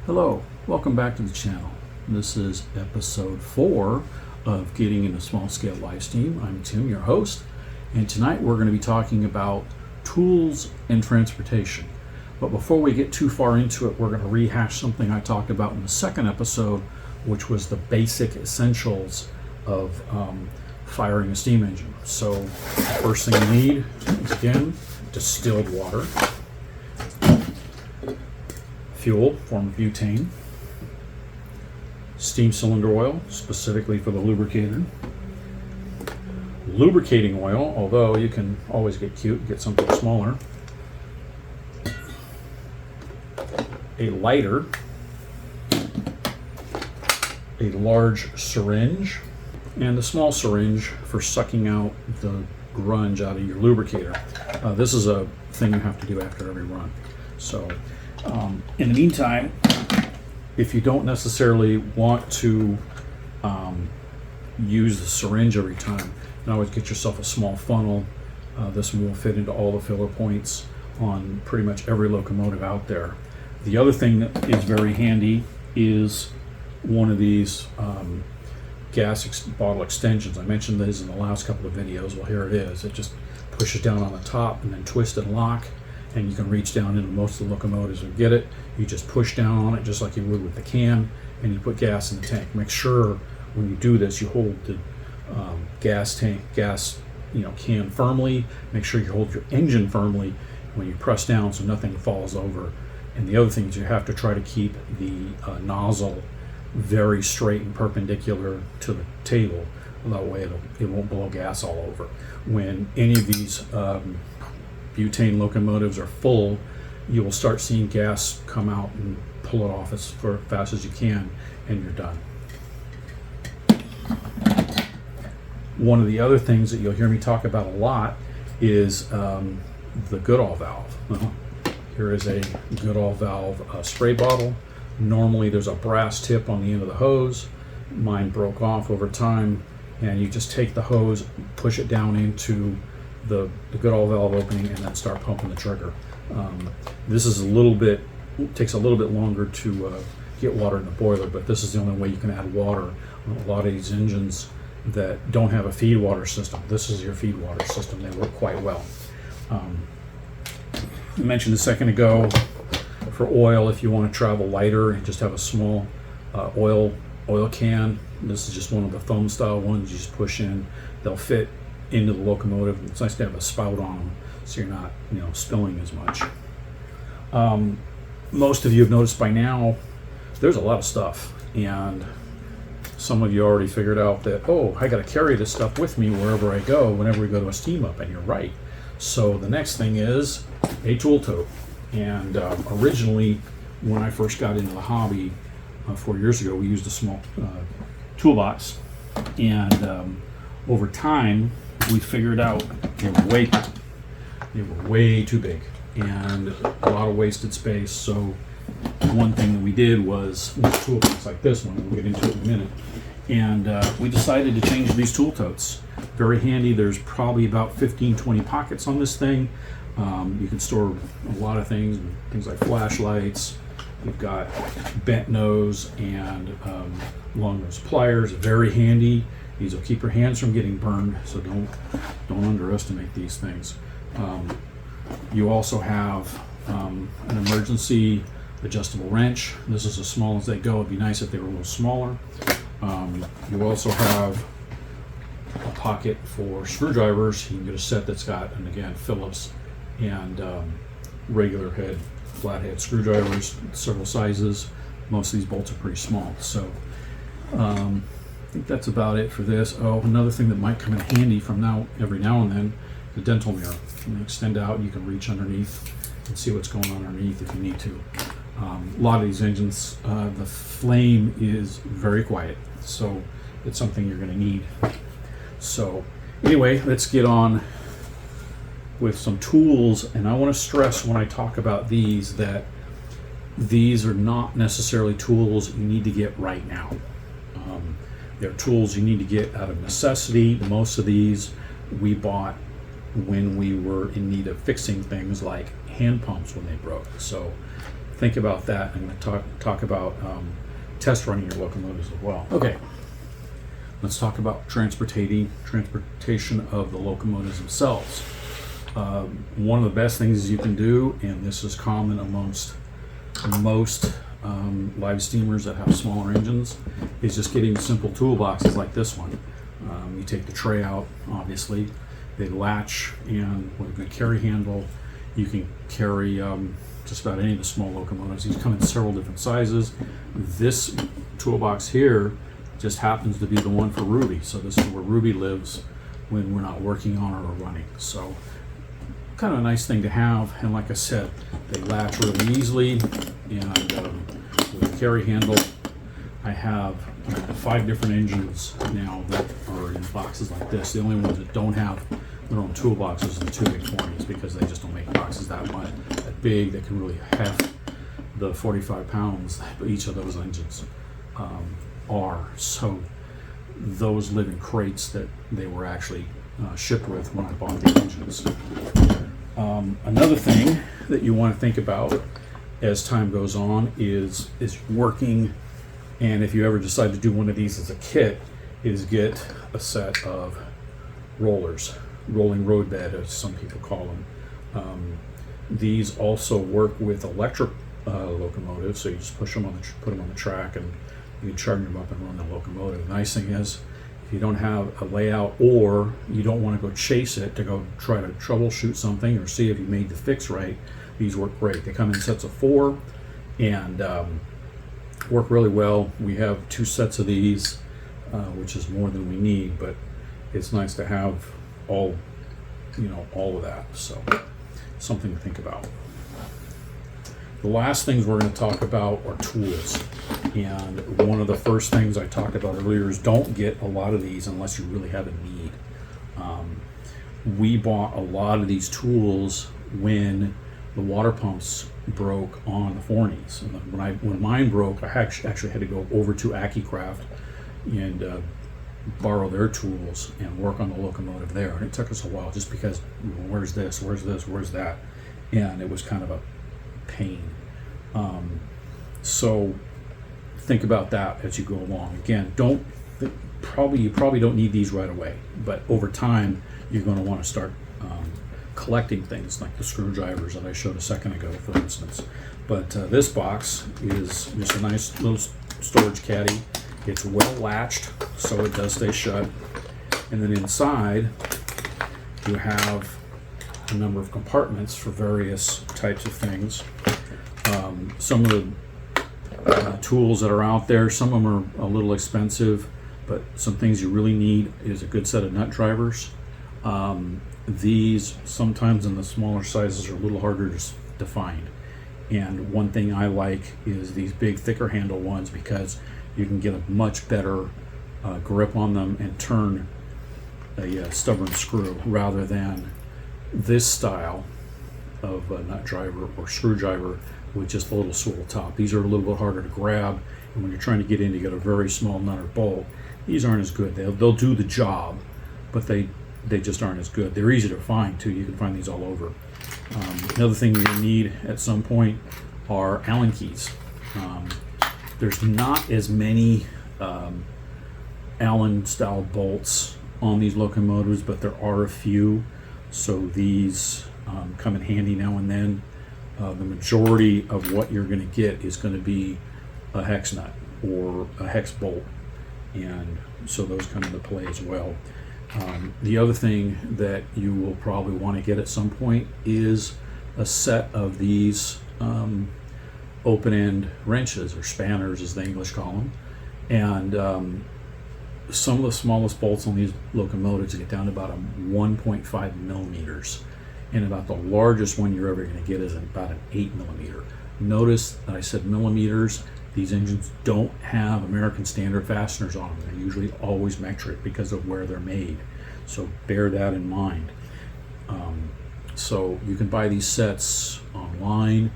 Hello, welcome back to the channel. This is episode 4 of Getting into Small Scale Live Steam. I'm Tim, your host, and tonight we're going to be talking about tools and transportation. But before we get too far into it, we're going to rehash something I talked about in the second episode, which was the basic essentials of firing a steam engine. So, first thing you need is, again, distilled water. Fuel, form of butane, steam cylinder oil, specifically for the lubricator, lubricating oil, although you can always get cute and get something smaller, a lighter, a large syringe, and a small syringe for sucking out the grunge out of your lubricator. This is a thing you have to do after every run. So in the meantime, if you don't necessarily want to use the syringe every time, you can always get yourself a small funnel. This one will fit into all the filler points on pretty much every locomotive out there. The other thing that is very handy is one of these bottle extensions. I mentioned these in the last couple of videos. Well, here it is. It just pushes down on the top and then twist and lock, and you can reach down into most of the locomotives and get it. You just push down on it just like you would with the can, and you put gas in the tank. Make sure when you do this, you hold the gas can firmly. Make sure you hold your engine firmly when you press down so nothing falls over. And the other thing is you have to try to keep the nozzle very straight and perpendicular to the table. That way it won't blow gas all over. When any of these butane locomotives are full, you will start seeing gas come out and pull it off as fast as you can, and you're done. One of the other things that you'll hear me talk about a lot is the Goodall valve. Here is a Goodall valve spray bottle. Normally there's a brass tip on the end of the hose. Mine broke off over time, and you just take the hose, push it down into the Goodall valve opening, and then start pumping the trigger. This is takes a little bit longer to get water in the boiler, but this is the only way you can add water on a lot of these engines that don't have a feed water system. This is your feed water system. They work quite well. I mentioned a second ago, for oil, if you want to travel lighter and just have a small oil can, this is just one of the foam style ones. You just push in, they'll fit into the locomotive. It's nice to have a spout on them so you're not spilling as much. Most of you have noticed by now there's a lot of stuff, and some of you already figured out that, oh, I got to carry this stuff with me wherever I go whenever we go to a steam up, and you're right. So the next thing is a tool tote. And originally, when I first got into the hobby 4 years ago, we used a small toolbox, and over time we figured out they were way too big and a lot of wasted space. So one thing that we did was toolbox like this one. We'll get into it in a minute. And we decided to change these tool totes. Very handy. There's probably about 15-20 pockets on this thing. You can store a lot of things like flashlights. You've got bent nose and long nose pliers. Very handy. These will keep your hands from getting burned, so don't underestimate these things. You also have an emergency adjustable wrench. This is as small as they go. It'd be nice if they were a little smaller. You also have a pocket for screwdrivers. You can get a set that's got, and again, Phillips and regular head, flathead screwdrivers, several sizes. Most of these bolts are pretty small. So I think that's about it for this. Oh, another thing that might come in handy from every now and then, the dental mirror. You can extend out, you can reach underneath and see what's going on underneath if you need to. A lot of these engines, the flame is very quiet, so it's something you're going to need. So anyway, let's get on with some tools, and I want to stress when I talk about these that these are not necessarily tools you need to get right now. They're tools you need to get out of necessity. Most of these we bought when we were in need of fixing things like hand pumps when they broke. So think about that, and talk about test running your locomotives as well. Okay, let's talk about transportation of the locomotives themselves. One of the best things you can do, and this is common amongst most live steamers that have smaller engines, is just getting simple toolboxes like this one. You take the tray out, obviously, they latch, and with a good carry handle, you can carry just about any of the small locomotives. These come in several different sizes. This toolbox here just happens to be the one for Ruby, so this is where Ruby lives when we're not working on it or running. So kind of a nice thing to have, and like I said, they latch really easily, and with the carry handle, I have 5 different engines now that are in boxes like this. The only ones that don't have their own toolboxes are the 2 big 20s, because they just don't make boxes that big that can really heft the 45 pounds that each of those engines are. So those live in crates that they were actually shipped with when I bought the engines. Another thing that you want to think about as time goes on is working, and if you ever decide to do one of these as a kit, is get a set of rollers, rolling road bed as some people call them. These also work with electric locomotives, so you just put them on the track, and you can charge them up and run the locomotive. The nice thing is, if you don't have a layout, or you don't want to go chase it to go try to troubleshoot something or see if you made the fix right, these work great. They come in sets of 4 and work really well. We have 2 sets of these, which is more than we need, but it's nice to have all of that. So something to think about. The last things we're going to talk about are tools. And one of the first things I talked about earlier is don't get a lot of these unless you really have a need. We bought a lot of these tools when the water pumps broke on the Forneys. When mine broke, I actually had to go over to AccuCraft and borrow their tools and work on the locomotive there. And it took us a while, just because where's this, where's that, and it was kind of a pain. So think about that as you go along. Again, you probably don't need these right away, but over time you're going to want to start collecting things like the screwdrivers that I showed a second ago, for instance. But this box is just a nice little storage caddy. It's well latched, so it does stay shut. And then inside you have a number of compartments for various types of things. Some of the tools that are out there, some of them are a little expensive, but some things you really need is a good set of nut drivers. These sometimes in the smaller sizes are a little harder to find. And one thing I like is these big, thicker handle ones, because you can get a much better grip on them and turn a stubborn screw, rather than this style of nut driver or screwdriver with just a little swivel top. These are a little bit harder to grab, and when you're trying to get in to get a very small nut or bolt, these aren't as good. They'll do the job, but they just aren't as good. They're easy to find too. You can find these all over. Another thing you're going to need at some point are Allen keys. There's not as many Allen style bolts on these locomotives, but there are a few, so these come in handy now and then. The majority of what you're going to get is going to be a hex nut or a hex bolt, and so those come into play as well. The other thing that you will probably want to get at some point is a set of these open-end wrenches, or spanners as the English call them. And some of the smallest bolts on these locomotives get down to about 1.5 millimeters. And about the largest one you're ever going to get is about an 8 millimeter. Notice that I said millimeters. These engines don't have American standard fasteners on them. They're usually always metric because of where they're made. So bear that in mind. So you can buy these sets online.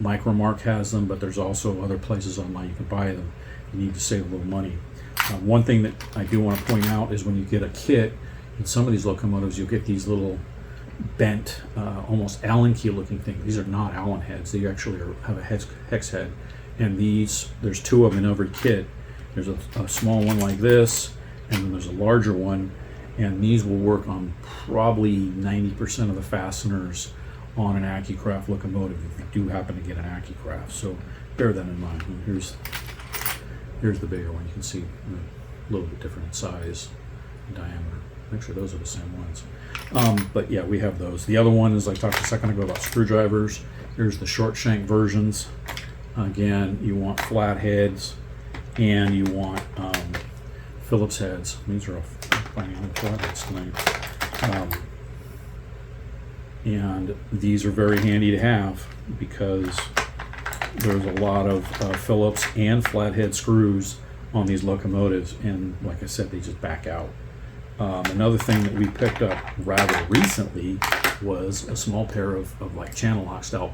Micromark has them, but there's also other places online you can buy them. You need to save a little money. One thing that I do want to point out is when you get a kit, in some of these locomotives you'll get these little bent, almost Allen key looking thing. These are not Allen heads. They actually have a hex head. And these, there's two of them in every kit. There's a small one like this, and then there's a larger one. And these will work on probably 90% of the fasteners on an AccuCraft locomotive if you do happen to get an AccuCraft. So bear that in mind. And here's the bigger one. You can see a little bit different in size and diameter. Actually, those are the same ones. But yeah, we have those. The other one is, like I talked a second ago about screwdrivers. Here's the short shank versions. Again, you want flat heads and you want Phillips heads. These are all finding on flat heads tonight. And these are very handy to have because there's a lot of Phillips and flathead screws on these locomotives, and like I said, they just back out. Another thing that we picked up rather recently was a small pair of like channel lock style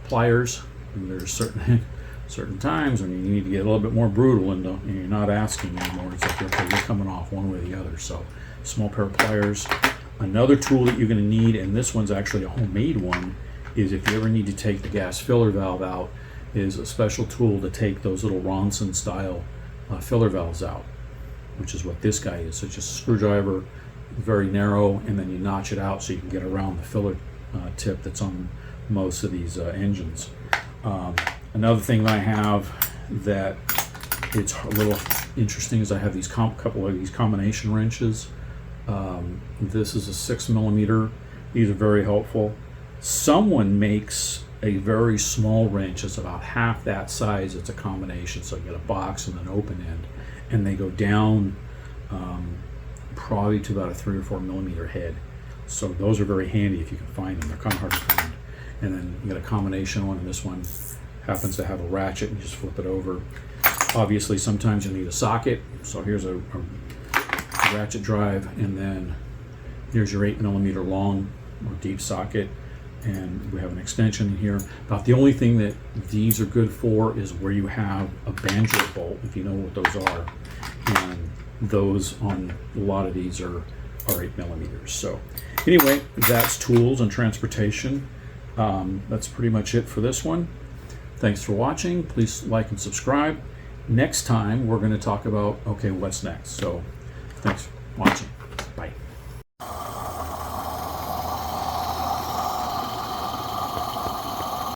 pliers. And there's certain times when you need to get a little bit more brutal and you're not asking anymore. It's like, okay, you're coming off one way or the other. So small pair of pliers. Another tool that you're going to need, and this one's actually a homemade one, is if you ever need to take the gas filler valve out, is a special tool to take those little Ronson style filler valves out, which is what this guy is. So it's just a screwdriver, very narrow, and then you notch it out so you can get around the filler tip that's on most of these engines. Another thing that I have that it's a little interesting is I have these couple of these combination wrenches. This is a 6mm. These are very helpful. Someone makes a very small wrench. It's about half that size. It's a combination, so you get a box and an open end, and they go down probably to about a 3 or 4mm head. So those are very handy if you can find them. They're kind of hard to find. And then you get a combination one, and this one happens to have a ratchet, and you just flip it over. Obviously, sometimes you need a socket. So here's a ratchet drive, and then here's your 8mm long or deep socket, and we have an extension in here. About the only thing that these are good for is where you have a banjo bolt, if you know what those are, and those on a lot of these are 8mm. So anyway, that's tools and transportation. That's pretty much it for this one. Thanks for watching. Please like and subscribe. Next time we're going to talk about, okay, what's next. So thanks for watching.